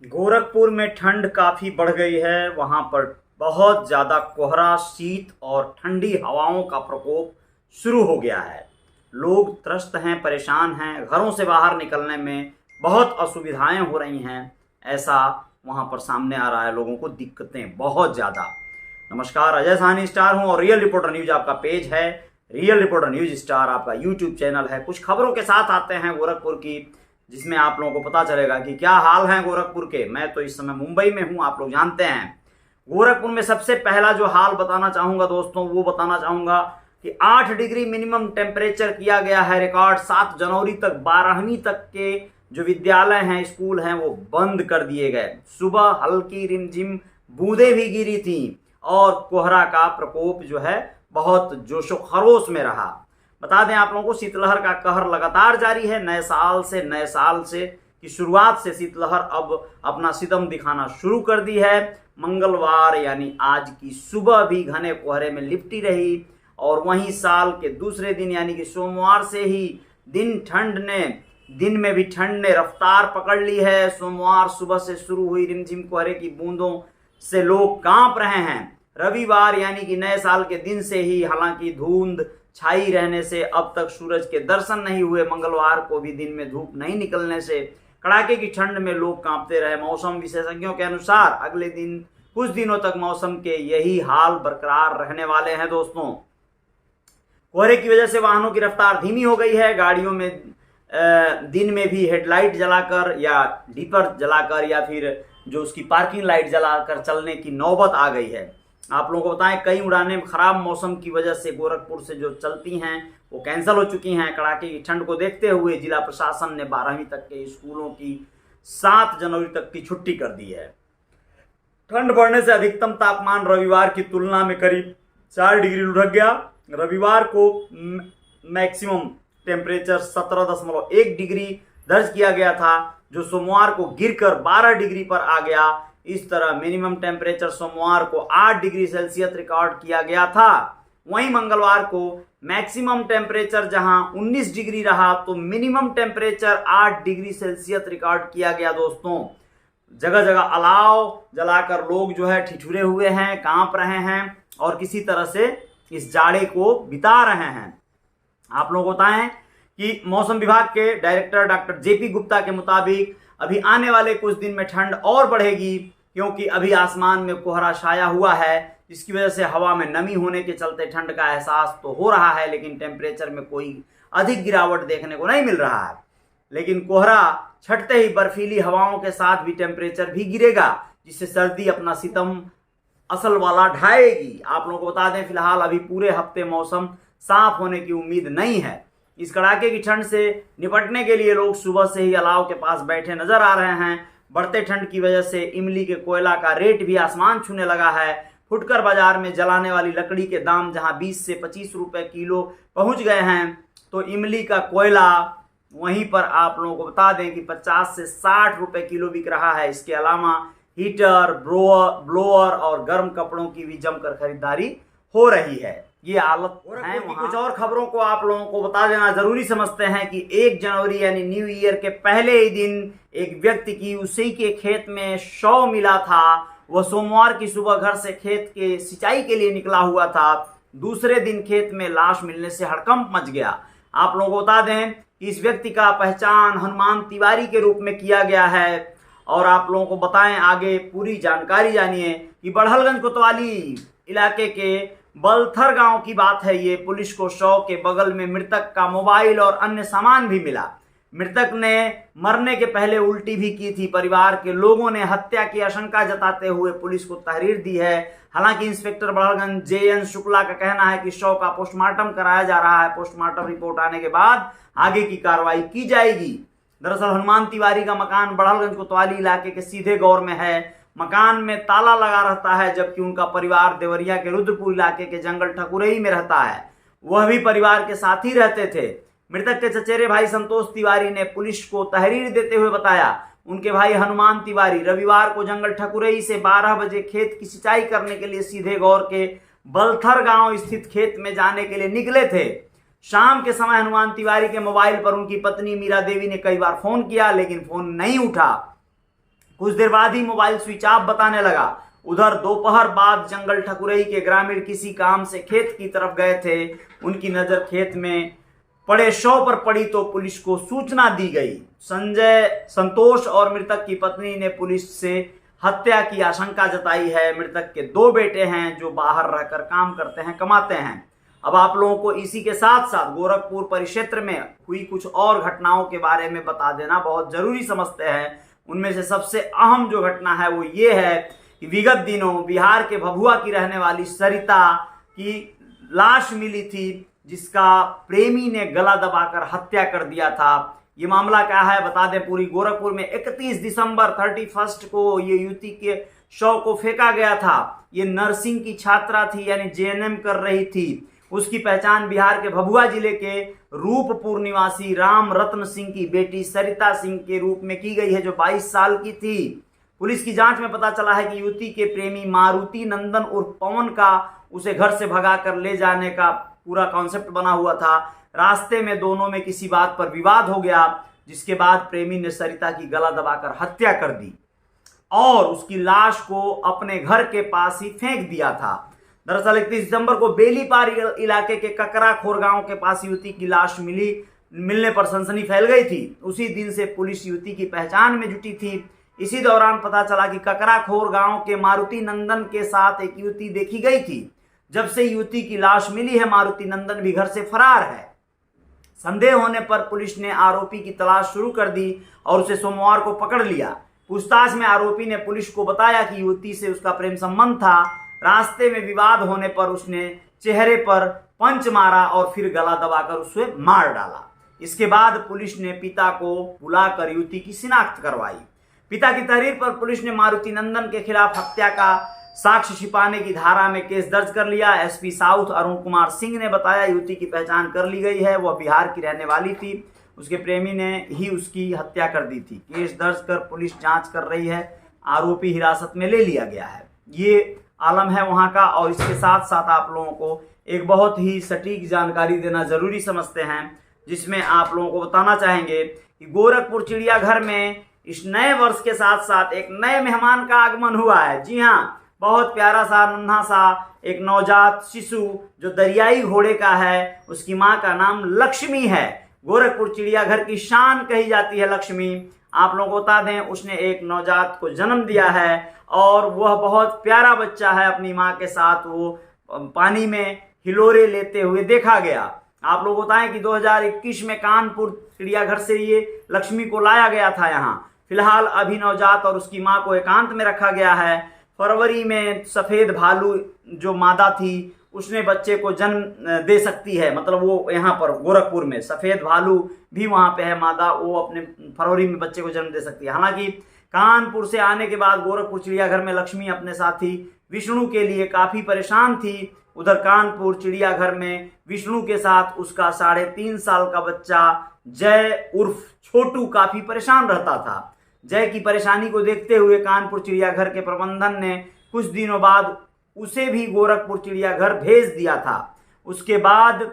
गोरखपुर में ठंड काफ़ी बढ़ गई है। वहाँ पर बहुत ज़्यादा कोहरा, शीत और ठंडी हवाओं का प्रकोप शुरू हो गया है। लोग त्रस्त हैं, परेशान हैं, घरों से बाहर निकलने में बहुत असुविधाएं हो रही हैं। ऐसा वहाँ पर सामने आ रहा है, लोगों को दिक्कतें बहुत ज़्यादा। नमस्कार, अजय साहनी स्टार हूँ और रियल रिपोर्टर न्यूज आपका पेज है। रियल रिपोर्टर न्यूज स्टार आपका यूट्यूब चैनल है। कुछ खबरों के साथ आते हैं गोरखपुर की, जिसमें आप लोगों को पता चलेगा कि क्या हाल है गोरखपुर के। मैं तो इस समय मुंबई में हूं, आप लोग जानते हैं। गोरखपुर में सबसे पहला जो हाल बताना चाहूंगा दोस्तों, वो बताना चाहूंगा कि 8 डिग्री मिनिमम टेम्परेचर किया गया है रिकॉर्ड। 7 जनवरी तक 12वीं तक के जो विद्यालय हैं, स्कूल हैं, वो बंद कर दिए गए। सुबह हल्की रिमझिम बूंदें भी गिरी थी और कोहरा का प्रकोप जो है बहुत जोशो खरोश में रहा। बता दें आप लोगों को, शीतलहर का कहर लगातार जारी है। नए साल से की शुरुआत से शीतलहर अब अपना सितम दिखाना शुरू कर दी है। मंगलवार यानी आज की सुबह भी घने कोहरे में लिपटी रही और वहीं साल के दूसरे दिन यानी कि सोमवार से ही दिन में भी ठंड ने रफ्तार पकड़ ली है। सोमवार सुबह से शुरू हुई रिमझिम कोहरे की बूंदों से लोग कांप रहे हैं। रविवार यानी कि नए साल के दिन से ही हालांकि धुंध छाई रहने से अब तक सूरज के दर्शन नहीं हुए। मंगलवार को भी दिन में धूप नहीं निकलने से कड़ाके की ठंड में लोग कांपते रहे। मौसम विशेषज्ञों के अनुसार अगले दिन कुछ दिनों तक मौसम के यही हाल बरकरार रहने वाले हैं दोस्तों। कोहरे की वजह से वाहनों की रफ्तार धीमी हो गई है। गाड़ियों में दिन में भी हेडलाइट जलाकर या डीपर जलाकर या फिर जो उसकी पार्किंग लाइट जलाकर चलने की नौबत आ गई है। आप लोगों को बताएं, कई उड़ानें खराब मौसम की वजह से गोरखपुर से जो चलती हैं वो कैंसिल हो चुकी हैं। कड़ाके की ठंड को देखते हुए जिला प्रशासन ने 12वीं तक के स्कूलों की 7 जनवरी तक की छुट्टी कर दी है। ठंड बढ़ने से अधिकतम तापमान रविवार की तुलना में करीब 4 डिग्री लुढ़क गया। रविवार को मैक्सिमम टेम्परेचर 17.1 डिग्री दर्ज किया गया था, जो सोमवार को गिरकर 12 डिग्री पर आ गया। इस तरह मिनिमम टेम्परेचर सोमवार को 8 डिग्री सेल्सियस रिकॉर्ड किया गया था। वहीं मंगलवार को मैक्सिमम टेम्परेचर जहां 19 डिग्री रहा, तो minimum temperature 8 degree Celsius record किया गया दोस्तों। जगह जगह अलाव जलाकर लोग जो है ठिठुरे हुए हैं, कांप रहे हैं और किसी तरह से इस जाड़े को बिता रहे हैं। आप लोग बताएं कि मौसम विभाग के डायरेक्टर डॉक्टर जेपी गुप्ता के मुताबिक अभी आने वाले कुछ दिन में ठंड और बढ़ेगी, क्योंकि अभी आसमान में कोहरा छाया हुआ है, जिसकी वजह से हवा में नमी होने के चलते ठंड का एहसास तो हो रहा है, लेकिन टेम्परेचर में कोई अधिक गिरावट देखने को नहीं मिल रहा है। लेकिन कोहरा छटते ही बर्फीली हवाओं के साथ भी टेम्परेचर भी गिरेगा, जिससे सर्दी अपना सितम असल वाला ढाएगी। आप लोगों को बता दें, फिलहाल अभी पूरे हफ्ते मौसम साफ होने की उम्मीद नहीं है। इस कड़ाके की ठंड से निपटने के लिए लोग सुबह से ही अलाव के पास बैठे नजर आ रहे हैं। बढ़ते ठंड की वजह से इमली के कोयला का रेट भी आसमान छूने लगा है। फुटकर बाजार में जलाने वाली लकड़ी के दाम जहां 20 से 25 रुपए किलो पहुंच गए हैं, तो इमली का कोयला वहीं पर आप लोगों को बता दें कि 50 से 60 रुपए किलो बिक रहा है। इसके अलावा हीटर, ब्लोअर और गर्म कपड़ों की भी जमकर खरीदारी हो रही है। ये हालत है वहाँ। कुछ और खबरों को आप लोगों को बता देना जरूरी समझते हैं कि 1 जनवरी यानी न्यू ईयर के पहले ही दिन एक व्यक्ति की उसी के खेत में शव मिला था। वह सोमवार की सुबह घर से खेत के सिंचाई के लिए निकला हुआ था। दूसरे दिन खेत में लाश मिलने से हड़कंप मच गया। आप लोगों को बता दें कि इस व्यक्ति का पहचान हनुमान तिवारी के रूप में किया गया है। और आप लोगों को बताएं, आगे पूरी जानकारी जानिए कि बड़हलगंज कोतवाली इलाके के बलथर गांव की बात है ये। पुलिस को शव के बगल में मृतक का मोबाइल और अन्य सामान भी मिला। मृतक ने मरने के पहले उल्टी भी की थी। परिवार के लोगों ने हत्या की आशंका जताते हुए पुलिस को तहरीर दी है। हालांकि इंस्पेक्टर बड़हलगंज JN शुक्ला का कहना है कि शव का पोस्टमार्टम कराया जा रहा है। पोस्टमार्टम रिपोर्ट आने के बाद आगे की कार्रवाई की जाएगी। दरअसल हनुमान तिवारी का मकान बड़हलगंज कोतवाली इलाके के सीधे गौर में है। मकान में ताला लगा रहता है, जबकि उनका परिवार देवरिया के रुद्रपुर इलाके के जंगल ठकुरई में रहता है। वह भी परिवार के साथ ही रहते थे। मृतक के चचेरे भाई संतोष तिवारी ने पुलिस को तहरीर देते हुए बताया, उनके भाई हनुमान तिवारी रविवार को जंगल ठकुरई से 12 बजे खेत की सिंचाई करने के लिए सीधे गौर के बलथर गांव स्थित खेत में जाने के लिए निकले थे। शाम के समय हनुमान तिवारी के मोबाइल पर उनकी पत्नी मीरा देवी ने कई बार फोन किया, लेकिन फोन नहीं उठा। कुछ देर बाद ही मोबाइल स्विच ऑफ बताने लगा। उधर दोपहर बाद जंगल ठकुरई के ग्रामीण किसी काम से खेत की तरफ गए थे। उनकी नजर खेत में पड़े शव पर पड़ी तो पुलिस को सूचना दी गई। संतोष और मृतक की पत्नी ने पुलिस से हत्या की आशंका जताई है। मृतक के 2 बेटे हैं जो बाहर रहकर काम करते हैं, कमाते हैं। अब आप लोगों को इसी के साथ साथ गोरखपुर परिक्षेत्र में हुई कुछ और घटनाओं के बारे में बता देना बहुत जरूरी समझते हैं। उनमें से सबसे अहम जो घटना है वो ये है कि विगत दिनों बिहार के भभुआ की रहने वाली सरिता की लाश मिली थी, जिसका प्रेमी ने गला दबाकर हत्या कर दिया था। ये मामला क्या है बता दें। पूरी गोरखपुर में 31 दिसंबर 31 को ये युवती के शव को फेंका गया था। ये नर्सिंग की छात्रा थी, यानी जेएनएम कर रही थी। उसकी पहचान बिहार के भभुआ जिले के रूपपुर निवासी राम रत्न सिंह की बेटी सरिता सिंह के रूप में की गई है, जो 22 साल की थी। पुलिस की जांच में पता चला है कि युवती के प्रेमी मारुति नंदन उर्फ पवन का उसे घर से भगा कर ले जाने का पूरा कॉन्सेप्ट बना हुआ था। रास्ते में दोनों में किसी बात पर विवाद हो गया, जिसके बाद प्रेमी ने सरिता की गला दबाकर हत्या कर दी और उसकी लाश को अपने घर के पास ही फेंक दिया था। दरअसल 31 दिसंबर को बेलीपार इलाके के ककरा खोर गांव के पास युवती की लाश मिलने पर सनसनी फैल गई थी। उसी दिन से पुलिस युवती की पहचान में जुटी थी। इसी दौरान पता चला कि ककरा खोर गांव के मारुति नंदन के साथ एक युवती देखी गई थी। जब से युवती की लाश मिली है, मारुति नंदन भी घर से फरार है। संदेह होने पर पुलिस ने आरोपी की तलाश शुरू कर दी और उसे सोमवार को पकड़ लिया। पूछताछ में आरोपी ने पुलिस को बताया कि युवती से उसका प्रेम संबंध था। रास्ते में विवाद होने पर उसने चेहरे पर पंच मारा और फिर गला दबाकर उसे मार डाला। इसके बाद पुलिस ने पिता को बुलाकर युवती की शिनाख्त करवाई। पिता की तहरीर पर पुलिस ने मारुति नंदन के खिलाफ हत्या का साक्ष्य छिपाने की धारा में केस दर्ज कर लिया। एसपी साउथ अरुण कुमार सिंह ने बताया युवती की पहचान कर ली गई है, वह बिहार की रहने वाली थी। उसके प्रेमी ने ही उसकी हत्या कर दी थी। केस दर्ज कर पुलिस जांच कर रही है। आरोपी हिरासत में ले लिया गया है। ये आलम है वहां का। और इसके साथ साथ आप लोगों को एक बहुत ही सटीक जानकारी देना जरूरी समझते हैं, जिसमें आप लोगों को बताना चाहेंगे कि गोरखपुर चिड़ियाघर में इस नए वर्ष के साथ साथ एक नए मेहमान का आगमन हुआ है। जी हाँ, बहुत प्यारा सा नन्हा सा एक नवजात शिशु जो दरियाई घोड़े का है। उसकी माँ का नाम लक्ष्मी है। गोरखपुर चिड़ियाघर की शान कही जाती है लक्ष्मी। आप लोगों को बता दें, उसने एक नवजात को जन्म दिया है और वह बहुत प्यारा बच्चा है। अपनी माँ के साथ वो पानी में हिलोरे लेते हुए देखा गया। आप लोग बताएं कि 2021 में कानपुर चिड़ियाघर से ये लक्ष्मी को लाया गया था यहाँ। फिलहाल अभी नवजात और उसकी माँ को एकांत में रखा गया है। फरवरी में सफ़ेद भालू जो मादा थी उसने बच्चे को जन्म दे सकती है। मतलब वो यहाँ पर गोरखपुर में सफ़ेद भालू भी वहाँ पे है मादा, वो अपने फरवरी में बच्चे को जन्म दे सकती है। हालांकि कानपुर से आने के बाद गोरखपुर चिड़ियाघर में लक्ष्मी अपने साथी विष्णु के लिए काफ़ी परेशान थी। उधर कानपुर चिड़ियाघर में विष्णु के साथ उसका 3.5 साल का बच्चा जय उर्फ छोटू काफ़ी परेशान रहता था। जय की परेशानी को देखते हुए कानपुर चिड़ियाघर के प्रबंधन ने कुछ दिनों बाद उसे भी गोरखपुर चिड़ियाघर भेज दिया था। उसके बाद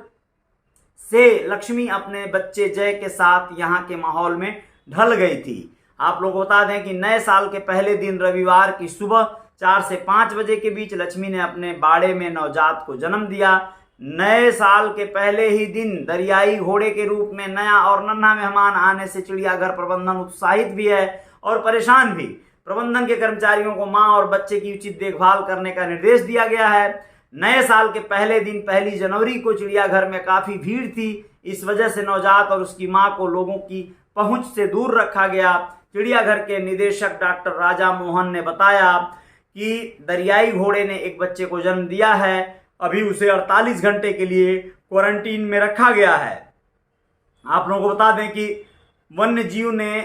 से लक्ष्मी अपने बच्चे जय के साथ यहाँ के माहौल में ढल गई थी। आप लोग बता दें कि नए साल के पहले दिन रविवार की सुबह 4 से 5 बजे के बीच लक्ष्मी ने अपने बाड़े में नवजात को जन्म दिया। नए साल के पहले ही दिन दरियाई घोड़े के रूप में नया और नन्हा मेहमान आने से चिड़ियाघर प्रबंधन उत्साहित भी है और परेशान भी। प्रबंधन के कर्मचारियों को मां और बच्चे की उचित देखभाल करने का निर्देश दिया गया है। नए साल के पहले दिन 1 जनवरी को चिड़ियाघर में काफ़ी भीड़ थी। इस वजह से नवजात और उसकी मां को लोगों की पहुंच से दूर रखा गया। चिड़ियाघर के निदेशक डॉक्टर राजा मोहन ने बताया कि दरियाई घोड़े ने एक बच्चे को जन्म दिया है। अभी उसे 48 घंटे के लिए क्वारंटीन में रखा गया है। आप लोगों को बता दें कि वन्य जीव ने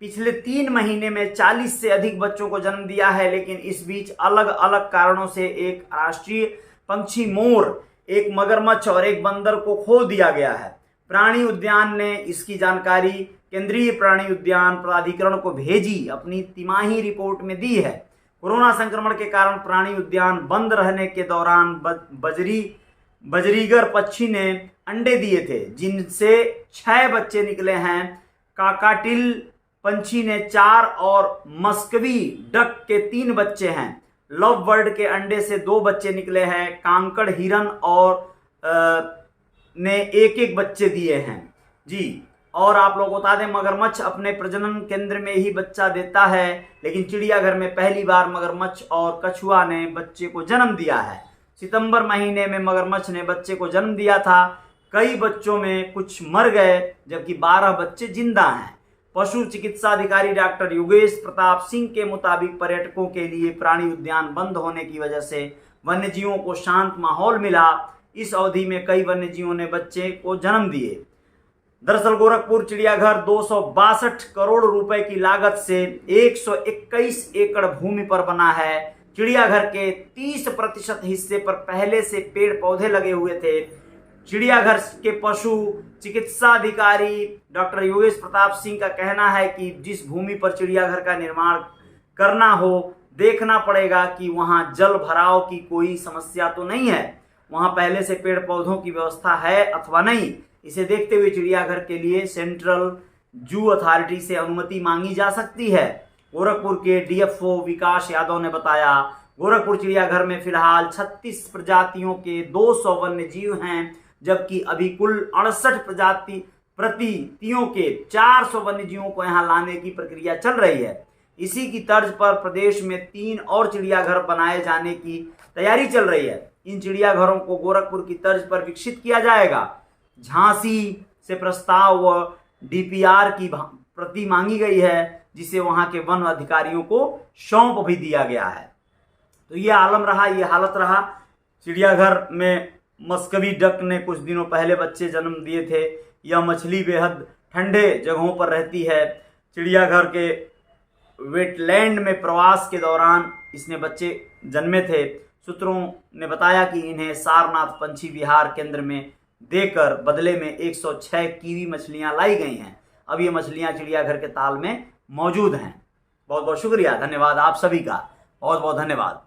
पिछले 3 महीने में 40 से अधिक बच्चों को जन्म दिया है, लेकिन इस बीच अलग अलग कारणों से एक राष्ट्रीय पंछी मोर, एक मगरमच्छ और एक बंदर को खो दिया गया है। प्राणी उद्यान ने इसकी जानकारी केंद्रीय प्राणी उद्यान प्राधिकरण को भेजी अपनी तिमाही रिपोर्ट में दी है। कोरोना संक्रमण के कारण प्राणी उद्यान बंद रहने के दौरान बजरीगर पक्षी ने अंडे दिए थे, जिनसे 6 बच्चे निकले हैं। काकाटिल पंछी ने 4 और मस्कवी डक के 3 बच्चे हैं। लव बर्ड के अंडे से 2 बच्चे निकले हैं। कांकड़ हिरन और ने 1-1 बच्चे दिए हैं जी। और आप लोग बता दें, मगरमच्छ अपने प्रजनन केंद्र में ही बच्चा देता है, लेकिन चिड़ियाघर में पहली बार मगरमच्छ और कछुआ ने बच्चे को जन्म दिया है। सितंबर महीने में मगरमच्छ ने बच्चे को जन्म दिया था। कई बच्चों में कुछ मर गए जबकि 12 बच्चे जिंदा हैं। पशु चिकित्सा अधिकारी डॉक्टर योगेश प्रताप सिंह के मुताबिक पर्यटकों के लिए प्राणी उद्यान बंद होने की वजह से वन्यजीवों को शांत माहौल मिला। इस अवधि में कई वन्यजीवों ने बच्चे को जन्म दिए। दरअसल गोरखपुर चिड़ियाघर 262 करोड़ रुपए की लागत से 121 एकड़ भूमि पर बना है। चिड़ियाघर के 30% हिस्से पर पहले से पेड़ पौधे लगे हुए थे। चिड़ियाघर के पशु चिकित्सा अधिकारी डॉक्टर योगेश प्रताप सिंह का कहना है कि जिस भूमि पर चिड़ियाघर का निर्माण करना हो, देखना पड़ेगा कि वहां जल भराव की कोई समस्या तो नहीं है, वहां पहले से पेड़ पौधों की व्यवस्था है अथवा नहीं। इसे देखते हुए चिड़ियाघर के लिए सेंट्रल जू अथॉरिटी से अनुमति मांगी जा सकती है। गोरखपुर के डीएफओ विकास यादव ने बताया, गोरखपुर चिड़ियाघर में फिलहाल 36 प्रजातियों के 200 वन्य जीव हैं, जबकि अभी कुल 68 प्रजातियों के 400 वन्य जीवों को यहां लाने की प्रक्रिया चल रही है। इसी की तर्ज पर प्रदेश में 3 और चिड़ियाघर बनाए जाने की तैयारी चल रही है। इन चिड़ियाघरों को गोरखपुर की तर्ज पर विकसित किया जाएगा। झांसी से प्रस्ताव व डीपीआर की प्रति मांगी गई है, जिसे वहां के वन अधिकारियों को सौंप भी दिया गया है। तो ये आलम रहा, ये हालत रहा। चिड़ियाघर में मस्कवी डक ने कुछ दिनों पहले बच्चे जन्म दिए थे। यह मछली बेहद ठंडे जगहों पर रहती है। चिड़ियाघर के वेटलैंड में प्रवास के दौरान इसने बच्चे जन्मे थे। सूत्रों ने बताया कि इन्हें सारनाथ पंछी विहार केंद्र में देकर बदले में 106 कीवी मछलियां लाई गई हैं। अब ये मछलियां चिड़ियाघर के ताल में मौजूद हैं। बहुत बहुत शुक्रिया, धन्यवाद आप सभी का, बहुत बहुत धन्यवाद।